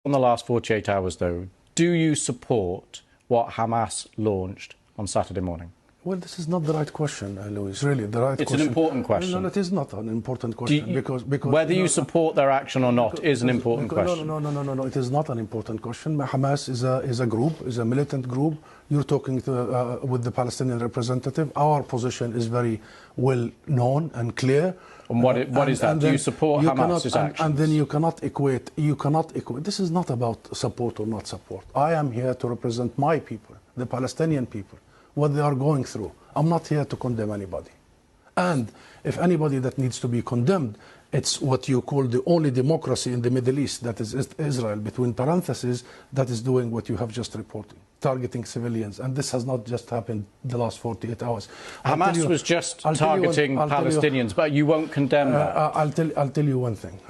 In the last 48 hours, though, do you support what Hamas launched on Saturday morning? Well, this is not the right question, Louis. Really, the right question. It's an important question. No, it is not an important question because whether you support their action or not is an important question. No. It is not an important question. Hamas is a group, is a militant group. You're talking with the Palestinian representative. Our position is very well known and clear. And what is that? Do you support Hamas's actions? And then you cannot equate. This is not about support or not support. I am here to represent my people, the Palestinian people, what they are going through. I'm not here to condemn anybody. And if anybody that needs to be condemned, it's what you call the only democracy in the Middle East, that is Israel, between parentheses, that is doing what you have just reported, targeting civilians. And this has not just happened the last 48 hours. Hamas was just targeting Palestinians, but you won't condemn that. I'll tell you one thing.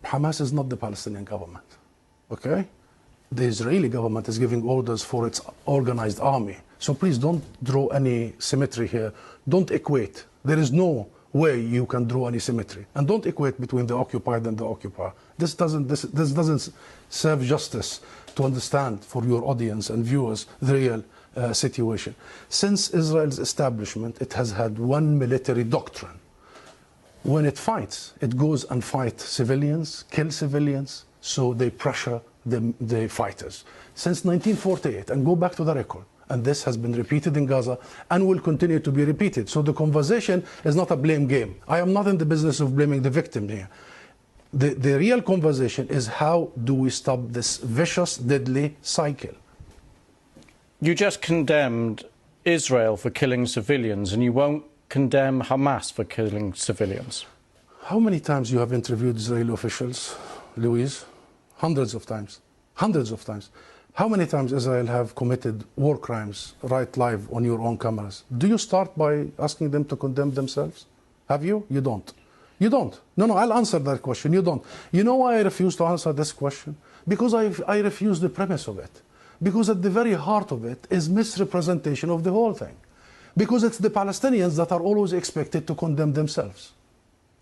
Hamas is not the Palestinian government, okay? The Israeli government is giving orders for its organized army. So please don't draw any symmetry here. Don't equate. There is no way you can draw any symmetry. And don't equate between the occupied and the occupier. This doesn't serve justice to understand for your audience and viewers the real situation. Since Israel's establishment, it has had one military doctrine. When it fights, it goes and fights civilians, kill civilians, so they pressure the fighters. Since 1948, and go back to the record, and this has been repeated in Gaza and will continue to be repeated. So the conversation is not a blame game. I am not in the business of blaming the victim here. The real conversation is how do we stop this vicious, deadly cycle? You just condemned Israel for killing civilians, and you won't condemn Hamas for killing civilians. How many times you have interviewed Israeli officials, Louise? Hundreds of times. Hundreds of times. How many times Israel have committed war crimes right live on your own cameras? Do you start by asking them to condemn themselves? Have you? You don't. You don't. No, I'll answer that question. You don't. You know why I refuse to answer this question? Because I refuse the premise of it. Because at the very heart of it is misrepresentation of the whole thing. Because it's the Palestinians that are always expected to condemn themselves.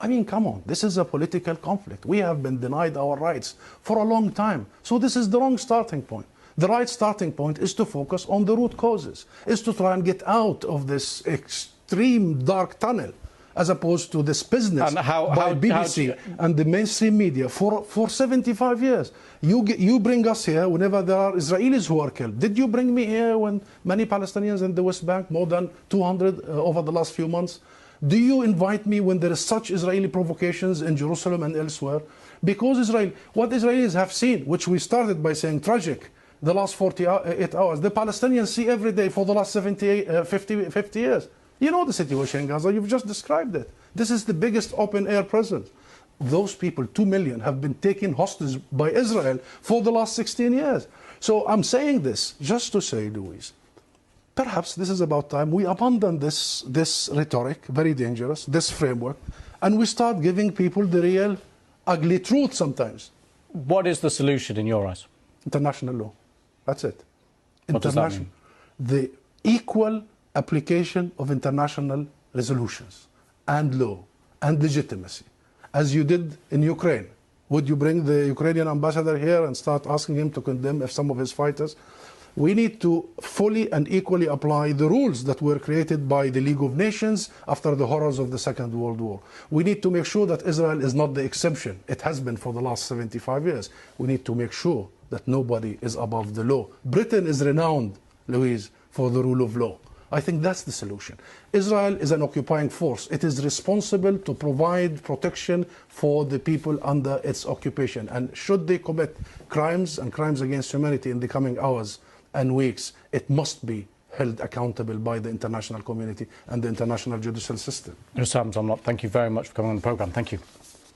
I mean, come on, this is a political conflict. We have been denied our rights for a long time. So this is the wrong starting point. The right starting point is to focus on the root causes, is to try and get out of this extreme dark tunnel, as opposed to this business by BBC and the mainstream media for 75 years. You bring us here whenever there are Israelis who are killed. Did you bring me here when many Palestinians in the West Bank, more than 200 over the last few months? Do you invite me when there is such Israeli provocations in Jerusalem and elsewhere? Because what Israelis have seen, which we started by saying tragic, the last 48 hours, the Palestinians see every day for the last 50 years. You know the situation in Gaza, you've just described it. This is the biggest open-air prison. Those people, 2 million, have been taken hostage by Israel for the last 16 years. So I'm saying this just to say, Louise, perhaps this is about time we abandon this rhetoric, very dangerous, this framework, and we start giving people the real ugly truth sometimes. What is the solution in your eyes? International law. That's it. What does that mean? The equal application of international resolutions and law and legitimacy, as you did in Ukraine. Would you bring the Ukrainian ambassador here and start asking him to condemn some of his fighters? We need to fully and equally apply the rules that were created by the League of Nations after the horrors of the Second World War. We need to make sure that Israel is not the exception. It has been for the last 75 years. We need to make sure that nobody is above the law. Britain is renowned, Louise, for the rule of law. I think that's the solution. Israel is an occupying force. It is responsible to provide protection for the people under its occupation. And should they commit crimes and crimes against humanity in the coming hours and weeks, it must be held accountable by the international community and the international judicial system. Husam Zomlot, thank you very much for coming on the programme. Thank you.